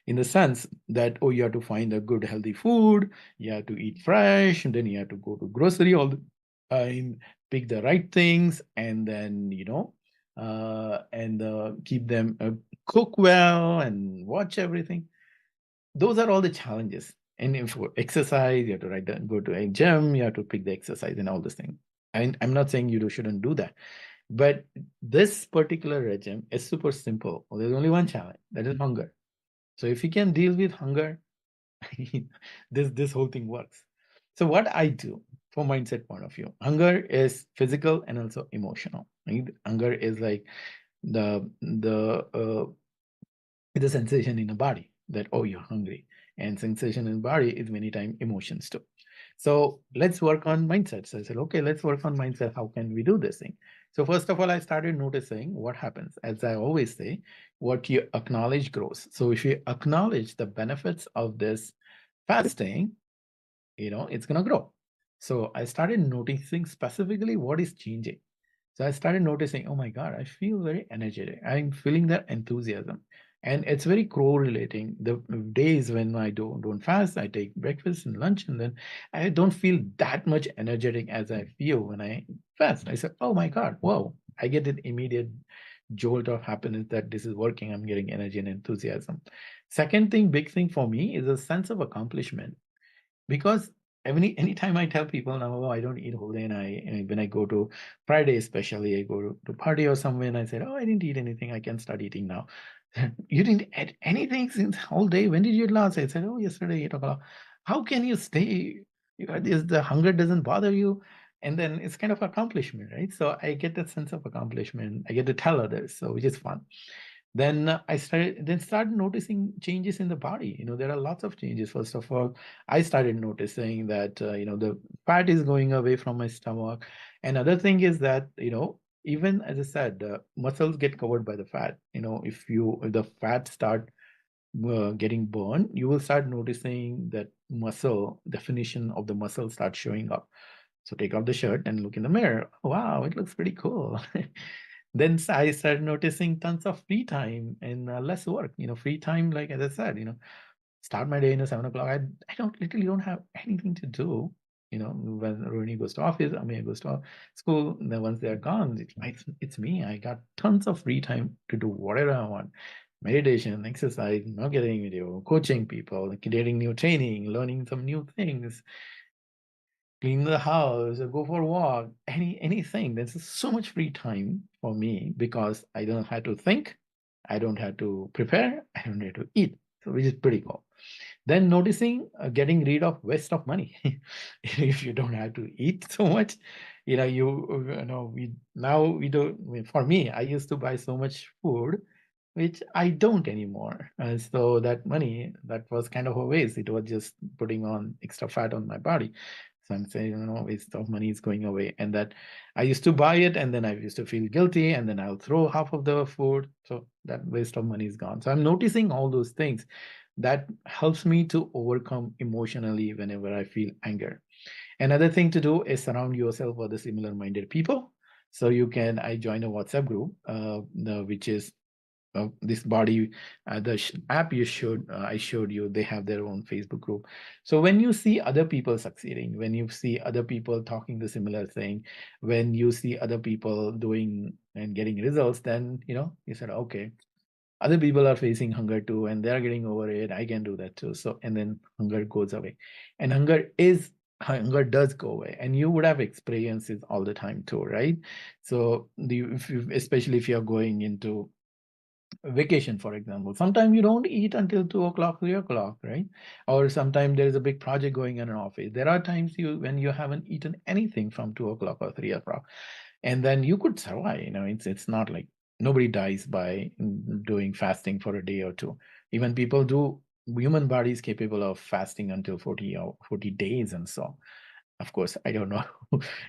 in the sense that, oh, you have to find a good, healthy food, you have to eat fresh, and then you have to go to grocery all the time, pick the right things, and then, and keep them, cook well, and watch everything. Those are all the challenges. And if for exercise, you have to go to a gym, you have to pick the exercise and all this thing. And I'm not saying you shouldn't do that. But this particular regime is super simple. Well, there's only one challenge, that is hunger. So if you can deal with hunger, this whole thing works. So what I do from mindset point of view, hunger is physical and also emotional. Right? Hunger is like the sensation in the body that, oh, you're hungry, and sensation in the body is many times emotions too. So let's work on mindset. So I said, okay, let's work on mindset. How can we do this thing? So first of all, I started noticing what happens. As I always say, what you acknowledge grows. So if you acknowledge the benefits of this fasting, it's going to grow. So I started noticing specifically what is changing. So I started noticing, oh my God, I feel very energetic. I'm feeling that enthusiasm. And it's very correlating. The days when I don't fast, I take breakfast and lunch, and then I don't feel that much energetic as I feel when I fast. I said, oh my God, whoa. I get an immediate jolt of happiness that this is working. I'm getting energy and enthusiasm. Second thing, big thing for me is a sense of accomplishment. Because anytime I tell people now, oh, I don't eat whole day, and when I go to Friday, especially I go to party or somewhere, and I said, oh, I didn't eat anything, I can start eating now. You didn't eat anything since whole day? When did you eat last? I said, oh, yesterday, 8 o'clock. How can you stay? The hunger doesn't bother you? And then it's kind of accomplishment, right? So I get that sense of accomplishment. I get to tell others, so which is fun. Then I started noticing changes in the body. There are lots of changes. First of all, I started noticing that the fat is going away from my stomach. Another thing is that even as I said, muscles get covered by the fat. If the fat start getting burned, you will start noticing that muscle definition of the muscle starts showing up. So take off the shirt and look in the mirror. Wow, it looks pretty cool. Then I started noticing tons of free time and less work. Free time, like as I said, start my day 7 o'clock. I literally don't have anything to do. When Rohini goes to office, Amir goes to school. Then once they're gone, it's me. I got tons of free time to do whatever I want. Meditation, exercise, marketing video, coaching people, creating new training, learning some new things, clean the house, or go for a walk, anything. There's so much free time for me because I don't have to think, I don't have to prepare, I don't have to eat. So which is pretty cool. Then noticing getting rid of waste of money. If you don't have to eat so much, we don't. I mean, for me, I used to buy so much food, which I don't anymore. So that money that was kind of a waste. It was just putting on extra fat on my body. So I'm saying, waste of money is going away. And that I used to buy it, and then I used to feel guilty, and then I'll throw half of the food. So that waste of money is gone. So I'm noticing all those things that helps me to overcome emotionally whenever I feel anger. Another thing to do is surround yourself with the similar minded people. So I joined a WhatsApp group, which is this body, the app I showed you, they have their own Facebook group. So when you see other people succeeding, when you see other people talking the similar thing, when you see other people doing and getting results, then you said, okay, other people are facing hunger too, and they're getting over it. I can do that too. So, and then hunger goes away, and hunger does go away, and you would have experiences all the time too, right? So, especially if you're going into vacation, for example, sometimes you don't eat until 2 o'clock, 3 o'clock, right? Or sometimes there's a big project going on in an office. There are times when you haven't eaten anything from 2 o'clock or 3 o'clock, and then you could survive. It's not like nobody dies by doing fasting for a day or two. Even people do. Human body is capable of fasting until 40 days and so. Of course, I don't know.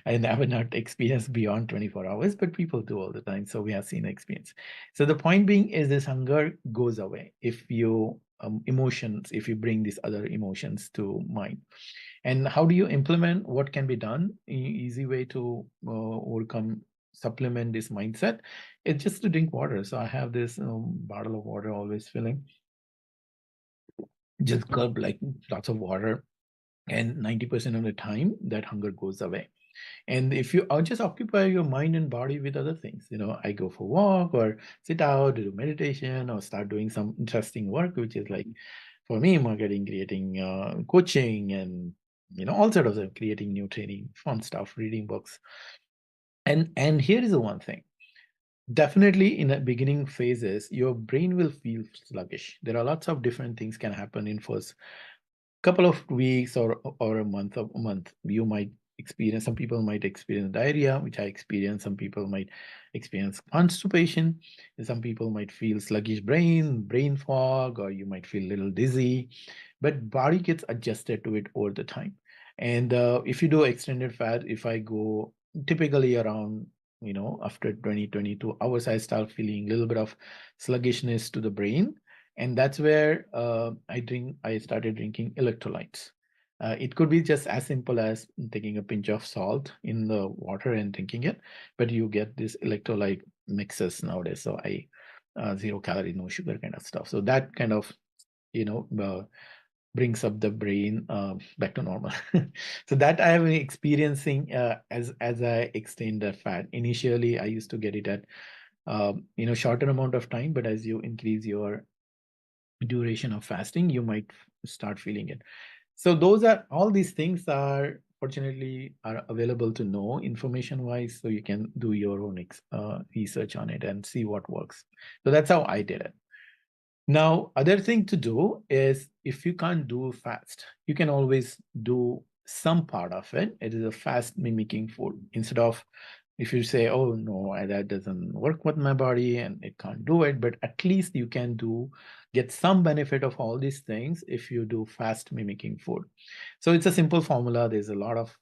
I have not experienced beyond 24 hours, but people do all the time. So we have seen the experience. So the point being is this hunger goes away if you if you bring these other emotions to mind. And how do you implement what can be done? Easy way to overcome, supplement this mindset, it's just to drink water. So I have this bottle of water always filling. Just gulp like lots of water, and 90% of the time that hunger goes away. And if you just occupy your mind and body with other things, I go for a walk or sit out, do meditation, or start doing some interesting work, which is like for me, marketing, creating, coaching, and all sorts of creating new training, fun stuff, reading books. And here is the one thing. Definitely in the beginning phases, your brain will feel sluggish. There are lots of different things can happen in first couple of weeks or a month. You might experience, some people might experience diarrhea, which I experienced. Some people might experience constipation, and some people might feel sluggish brain fog, or you might feel a little dizzy, but body gets adjusted to it over the time. And if you do extended fast, if I go typically around after 20-22 hours, I start feeling a little bit of sluggishness to the brain, and that's where I started drinking electrolytes. It could be just as simple as taking a pinch of salt in the water and drinking it, but you get this electrolyte mixes nowadays. So I 0 calorie, no sugar kind of stuff. So that kind of you know uh, brings up the brain back to normal. So that I have been experiencing as I extend the fat. Initially, I used to get it at shorter amount of time, but as you increase your duration of fasting, you might start feeling it. So all these things are fortunately are available to know information wise, so you can do your own research on it and see what works. So that's how I did it. Now, other thing to do is if you can't do fast, you can always do some part of it. It is a fast mimicking food. Instead of if you say, oh no, that doesn't work with my body and it can't do it, but at least you can get some benefit of all these things if you do fast mimicking food. So it's a simple formula. There's a lot of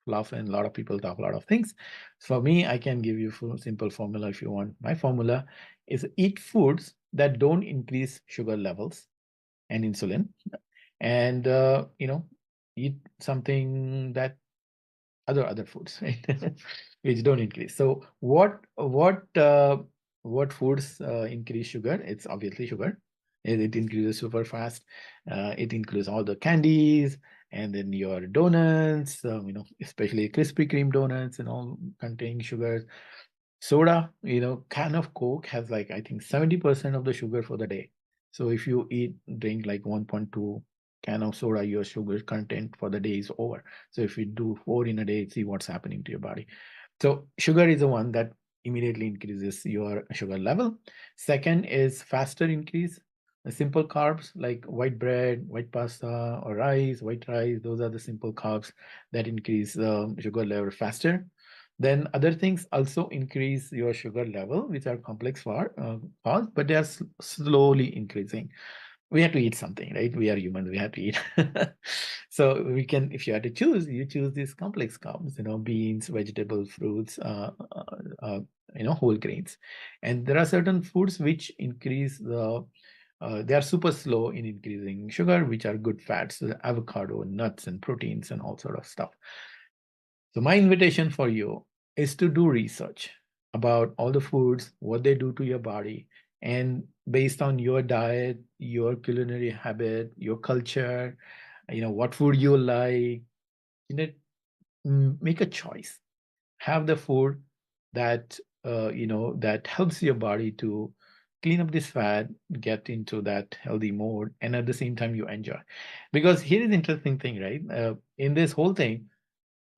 fluff and a lot of people talk a lot of things. For me, I can give you a simple formula if you want. My formula is eat foods that don't increase sugar levels and insulin, and eat something that other foods, right? Which don't increase. So what foods increase sugar? It's obviously sugar. It increases super fast. It includes all the candies, and then your donuts, especially Krispy Kreme donuts and all containing sugars. Soda, can of Coke has like I think 70% of the sugar for the day. So if you drink like 1.2 can of soda, your sugar content for the day is over. So if you do 4 in a day, see what's happening to your body. So sugar is the one that immediately increases your sugar level. Second is faster increase. The simple carbs like white bread, white pasta, or rice, white rice, those are the simple carbs that increase sugar level faster. Then other things also increase your sugar level, which are complex for cause, but they are slowly increasing. We have to eat something, right? We are humans, we have to eat. So we can, if you had to choose, you choose these complex carbs, beans, vegetables, fruits, whole grains. And there are certain foods which increase they are super slow in increasing sugar, which are good fats, so avocado, nuts, and proteins, and all sort of stuff. So my invitation for you is to do research about all the foods, what they do to your body, and based on your diet, your culinary habit, your culture, what food you like, you know, make a choice. Have the food that that helps your body to clean up this fat, get into that healthy mode, and at the same time you enjoy. Because here is the interesting thing, right? In this whole thing,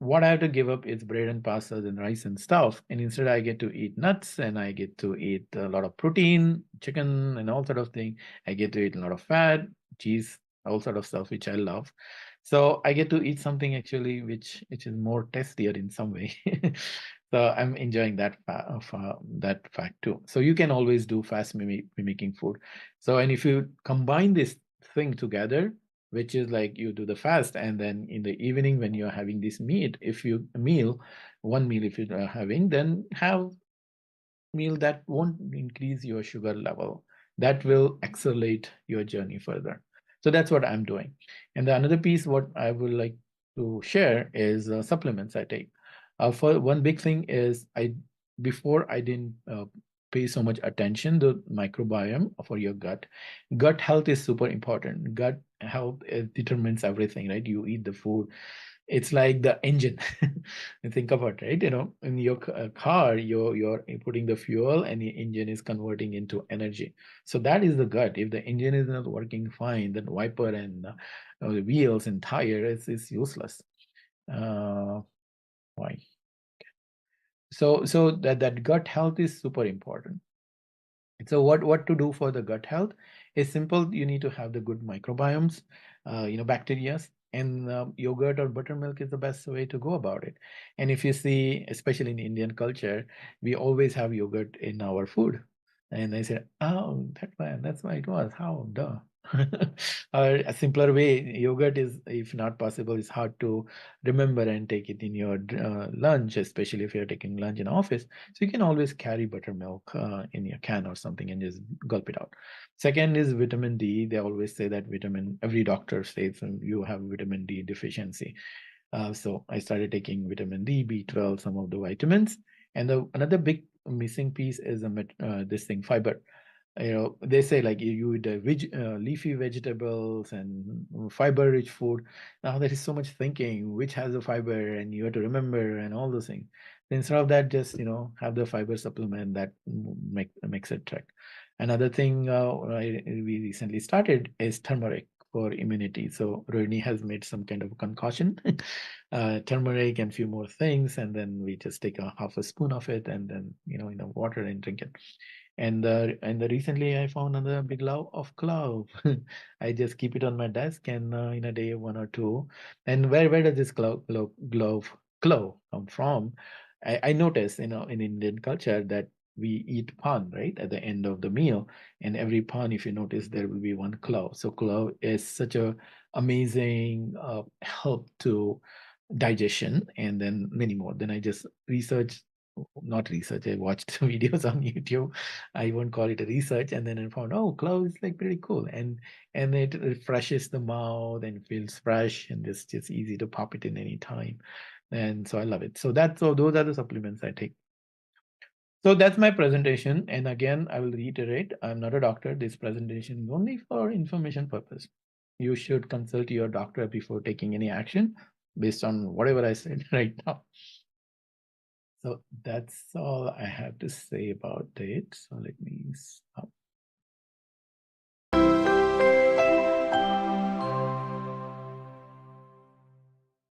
what I have to give up is bread and pastas and rice and stuff. And instead I get to eat nuts and I get to eat a lot of protein, chicken and all sort of thing. I get to eat a lot of fat, cheese, all sort of stuff, which I love. So I get to eat something actually which is more tastier in some way. So I'm enjoying that fact too. So you can always do fast mimicking food. So and if you combine this thing together, which is like you do the fast and then in the evening when you're having this meat, if you meal, one meal if you're having, then have meal that won't increase your sugar level. That will accelerate your journey further. So that's what I'm doing. And the another piece, what I would like to share is supplements I take. For one big thing is before I didn't pay so much attention to microbiome for your gut. Gut health is super important. Gut health determines everything, right? You eat the food, it's like the engine. You think about it, right? In your car, you're putting the fuel and the engine is converting into energy. So that is the gut. If the engine is not working fine, then wiper and the wheels and tire is useless. Why? So that gut health is super important. So what to do for the gut health is simple. You need to have the good microbiomes, bacteria, and yogurt or buttermilk is the best way to go about it. And if you see, especially in Indian culture, we always have yogurt in our food. And I said, oh, that's why it was. How, duh. Or a simpler way, yogurt is, if not possible, is hard to remember and take it in your lunch, especially if you're taking lunch in office. So you can always carry buttermilk in your can or something and just gulp it out. Second is vitamin D. They always say that every doctor says you have vitamin D deficiency. So I started taking vitamin D, B12, some of the vitamins. And another big missing piece is this thing, fiber. They say like you eat leafy vegetables and fiber rich food. Now there is so much thinking which has the fiber and you have to remember and all those things. Instead of that, just have the fiber supplement that makes it track. Another thing we recently started is turmeric for immunity. So Rohini has made some kind of concoction, turmeric and few more things, and then we just take a half a spoon of it and then in the water and drink it. And recently I found another big love of clove. I just keep it on my desk and in a day one or two. And where does this clove come from? I notice in Indian culture that we eat pan right at the end of the meal, and every pan, if you notice, there will be one clove. So clove is such a amazing help to digestion, and then many more. Then I just researched, not research, I watched videos on YouTube. I won't call it a research, and then I found, oh, clove is like pretty cool, and it refreshes the mouth and feels fresh, and it's just easy to pop it in any time. And so I love it. So those are the supplements I take. So that's my presentation. And again, I will reiterate, I'm not a doctor. This presentation is only for information purpose. You should consult your doctor before taking any action based on whatever I said right now. So that's all I have to say about it. So let me stop.